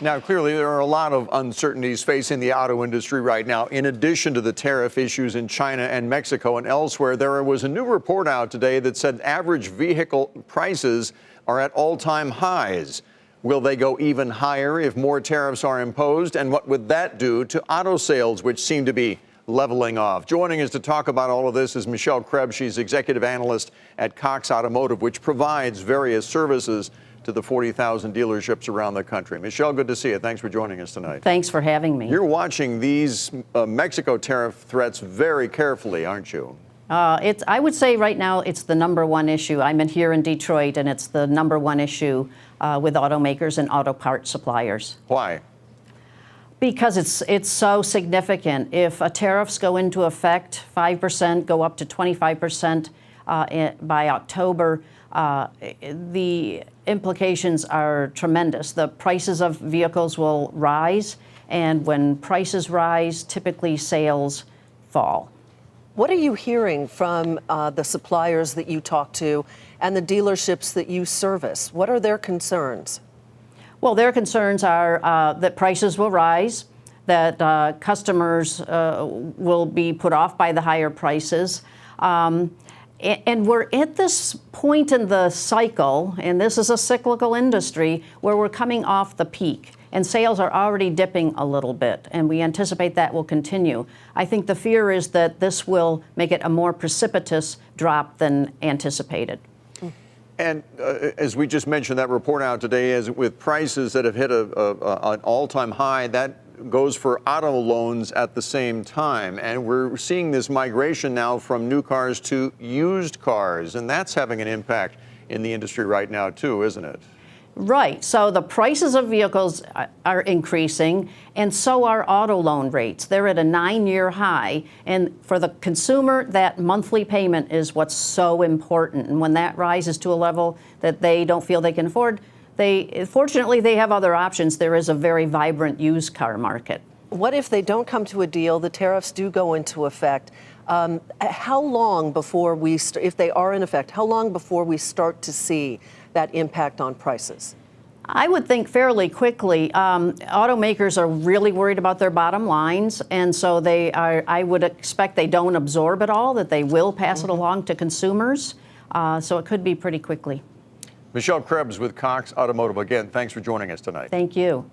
Now, clearly, there are a lot of uncertainties facing the auto industry right now. In addition to the tariff issues in China and Mexico and elsewhere, there was a new report out today that said average vehicle prices are at all-time highs. Will they go even higher if more tariffs are imposed? And what would that do to auto sales, which seem to be leveling off? Joining us to talk about all of this is Michelle Krebs. She's executive analyst at Cox Automotive, which provides various services to the 40,000 dealerships around the country. Michelle, good to see you. Thanks for joining us tonight. Thanks for having me. You're watching these Mexico tariff threats very carefully, aren't you? I would say right now it's the number one issue. I'm here in Detroit, and it's the number one issue with automakers and auto part suppliers. Why? Because it's so significant. If tariffs go into effect, 5%, go up to 25% by October, the implications are tremendous. The prices of vehicles will rise, and when prices rise, typically sales fall. What are you hearing from the suppliers that you talk to and the dealerships that you service? What are their concerns? Well, their concerns are that prices will rise, that customers will be put off by the higher prices. And we're at this point in the cycle, and this is a cyclical industry, where we're coming off the peak, and sales are already dipping a little bit, and we anticipate that will continue. I think the fear is that this will make it a more precipitous drop than anticipated. And as we just mentioned, that report out today is with prices that have hit an all-time high, that goes for auto loans at the same time. And we're seeing this migration now from new cars to used cars, and that's having an impact in the industry right now too, isn't it? Right. So the prices of vehicles are increasing, and so are auto loan rates. They're at a 9-year high. And for the consumer, that monthly payment is what's so important. And when that rises to a level that they don't feel they can afford, fortunately, they have other options. There is a very vibrant used car market. What if they don't come to a deal, the tariffs do go into effect? How long before if they are in effect, how long before we start to see that impact on prices? I would think fairly quickly. Automakers are really worried about their bottom lines, and so I would expect they don't absorb it all, that they will pass it along to consumers. So it could be pretty quickly. Michelle Krebs with Cox Automotive. Again, thanks for joining us tonight. Thank you.